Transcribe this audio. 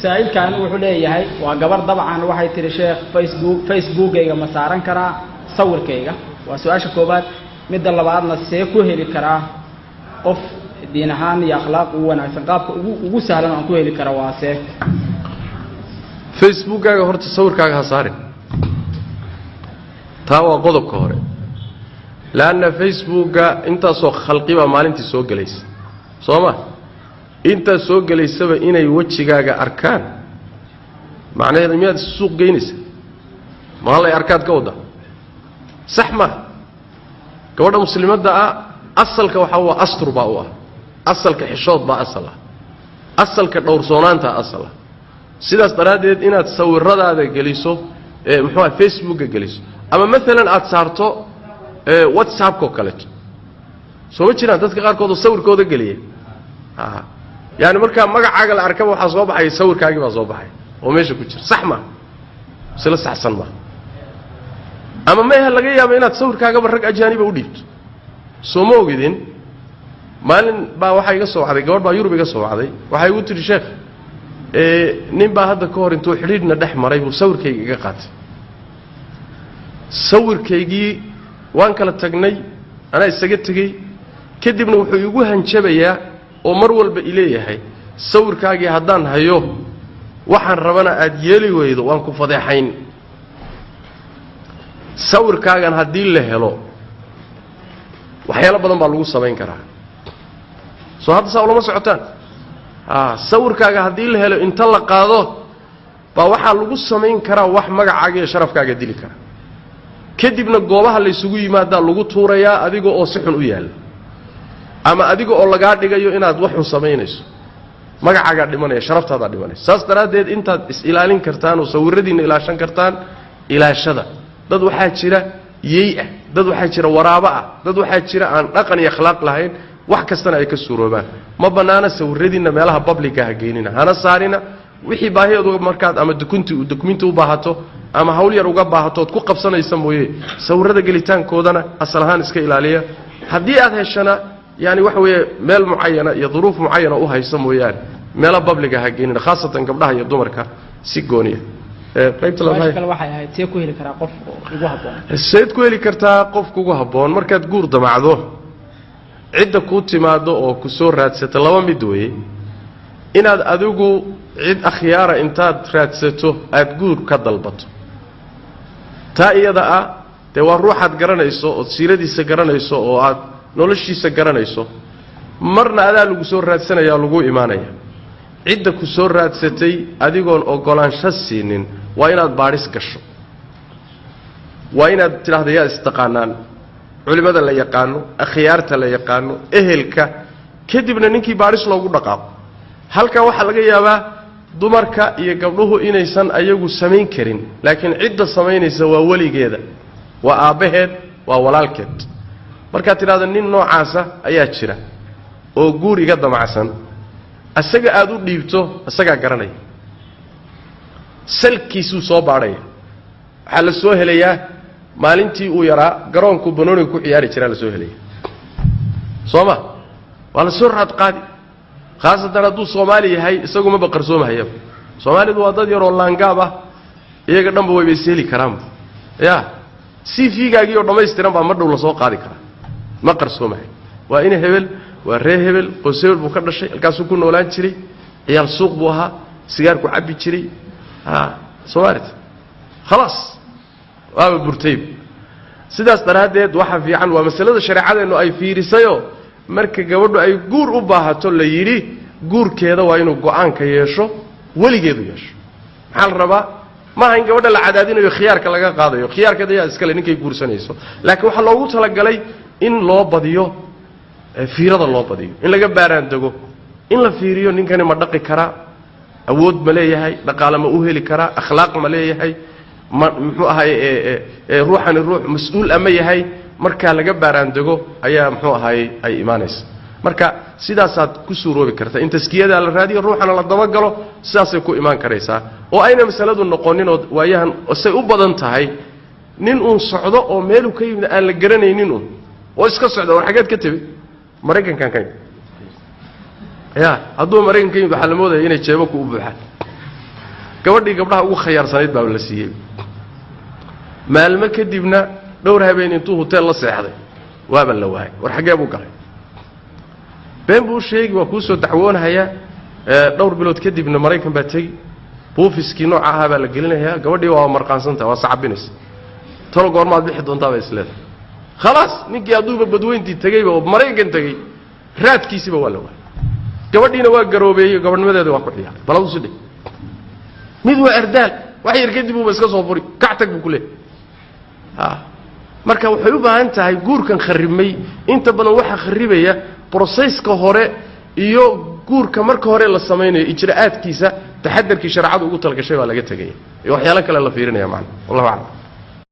سائل كان وحده يهي وقبر طبعا واحد تري شيخ فيسبوك إيجا مسارن كرا صور كيجا وسؤال شكوبات مد الله بعضنا سيكوه اللي كرا قف دينهان يخلق ونعسقاب وسهلا نكوه اللي كرا واسه فيسبوك إيجا هرت صور كاجا صارين تاوا قضب كهره لأن فيسبوك أنت سوق خلقي ومالين تسوق جليس صوما أنت سوق جليس سبب إنه يوجهك أركان معناه إذا مياد السوق جينيس ما الله أركان كودا صحمة كودا مسلمات ده أصل كوحوا أسطر باوا أصل كحشود با أصل كدور صونان تا أصله سيدا استرادت إنه تصور ردا هذا جليسه محوا فيسبوك جليس أما مثلا أتصارته واتساب كوكالت سو وجهنا dadka qaar kood sawirkooda galiyay yaani marka magacaaga la arkaba waxa soo baxay sawirkaagi baa soo baxay oo meesha ku jira sax ma sila saxsan ma ama ma laga yaabo inaad sawirkaaga rag ajaaniba u dhiibto soo ma ogidin maalin baa waxa iga soo wacday gabadh baa Yurub iga soo wacday waxa igu tiri sheekh nin baa hadda ka hor intuu xiriirna dhex maray buu sawirkayga iga qaatay sawirkaygii waan kala tagnay ana isaga tagay kadibna wuxuu igu hanjabayaa oo mar walba ileeyahay sawirkaagii hadaan hayo waxaan rabana aad yeeli weydo waan ku fadeexayn sawirkaagan hadii la helo waxyaalo badan baa lagu sameyn karaa soo hadda saa lama socotaan sawirkaaga hadii la helo inta la qaado baa waxa lagu sameyn karaa wax magacaaga iyo sharafkaaga dili kara kadibna goobaha la isugu yimaada lagu tuurayaa adiga oo si xun u yaal ama adiga oo laga dhigayo inaad wax u sameynayso magacaaga dhimanaya sharaftaada dhimanaysa saas daraadeed intaad is ilaalin kartaan oo sawiradiina ilaashan kartaan ilaashada dad waxa jira yeey dad waxa jira waraaba dad waxa jira aan dhaqan iyo akhlaaq lahayn wax kastana ay ka suuroobaan ma banaana sawiradiina meelaha public ah geenina hana saarina wixii baahiyadu markaad ama dokumenti u baahato ama hawl yar uga baahato ku qabsanaysa mooyee sawirada gelitaankoodana asal ahaan iska ilaaliya hadii aad heshana yaani wax weeye meel muayana iyo duruuf muayana u hayso mooyaan meel public ah geenina khaasatan gabdhaha iyo dumarka si gooniya qaybta labaad waxay ahayd see ku heli karaa qof ugu haboon seed ku heli kartaa qof ugu haboon markaad guur damacdo cidda ku timaado oo ku soo raadsata laba mid weeye inaad adigu cid akhyaara intaad raadsato aad guur ka dalbato taa iyada de waa ruuxaad garanayso oo siiradiisa garanayso oo aad noloshiisa garanayso marna adaa lagu soo raadsanayaa lagu iimaanaya cidda ku soo raadsatay adigoon ogolaansho siinin waa inaad baadhis gasho waa inaad tiraahdo yaa istaqaanaan culimada la yaqaano akhyaarta la yaqaano ehelka kadibna ninkii baadhis loogu dhaqaaqo halka waxa laga yaabaa dumarka iyo gabdhuhu inaysan ayagu sameyn karin laakiin cidda sameynaysa waa waligeeda waa aabaheed waa walaalkeed marka tiraahdo nin noocaasa ayaa jira oo guur iga damacsan asaga aad u dhiibto asaga garanay salkiisu soo baadhay waxa la soo helayaa maalintii uu yaraa garoonku banooni ku ciyaari jiray la soo helay Sooma wala soo raad qaadi khaasatan hadduu Soomaali yahay isagu ma baqarsoomahayo Soomaalidu waa dad yar oo laangaab iyaga dhanba way beeseli karaan ya CV-gaagii oo dhameystiran baa madhow la soo qaadi karaa ma qarsoomahay waa in hebel waa ree hebel qoyseel buu ka dhashay halkaas uu ku noolaan jiray ciyaal suuq buu ahaa sigaar ku cabbi jiray Soomaalida خلاص waa burtay sidaas daraadeed waxa fiican waa masalada shariicadeenu ay fiirisayo marka gabadhu ay guur u baahato la yiri guurkeeda waa inuu go'aan ka yeesho waligeedu yeesho maxaa la rabaa ma ahan gabadha la cadaadinayo khiyaarka laga qaadayo khiyaarkeeda yaa iska le ninkay guursanayso laakiin waxa loogu talagalay in loo badiyo fiirada loo badiyo in laga baaraan dago in la fiiriyo ninkani ma dhaqi kara awood ma leeyahay dhaqaale ma u heli kara akhlaaq ma leeyahay muxuu ahay ruuxani ruux mas'uul ama yahay marka laga baaraan dago ayaa muxuu ahay ay iimaanaysa marka sidaas aad ku suuroobi kartaa in taskiyada la raadiyo ruuxana la daba galo sidaas ay ku iimaan kareysaa oo ayna masaladu noqonin oo waayahan say u badan tahay nin uu socdo oo meel uu ka yimid aan la garanaynin oo iska socdo war xageed ka tabi Mareykankan kan ya hadduu maraykanka yimid waxaa la moodaya inay jeebo ku u buuxaan gabadhii gabdhaha ugu khayaarsanayd baa la siiyey maalmo kadibna dhowr habeen intuu hotel la seexday waaba la waayay war xaggee buu galay been buu sheegi waa kuu soo dacwoonahayaa dhowr bilood kadibna maraykan baa tegi buufiskii nooca ahaa baa la gelinayaa gabadhii waa marqaansantaha waa sacabinaysa talo goormaad bixi doontaa bay isleedahay khalaas ninkii hadduuba badweyntii tegeyba oo maraykan tegey raadkiisiiba waa la waayay gabadhiina waa garoobeeyey gabadhnimadeeda waa ku ciyaaray baladu sidhe mid waa ardaal wax yar kadib uuba iska soo furi kac tag buu ku leeyahay marka waxay u baahan tahay guurkan kharibmay inta badan waxa kharibaya processka hore iyo guurka marka hore la sameeyo ijraa'aadkiisa taxadarkii sharciadu ugu talgashay waa laga tagay iyo waxyaalo kale la fiirinaya macna wallahu a'lam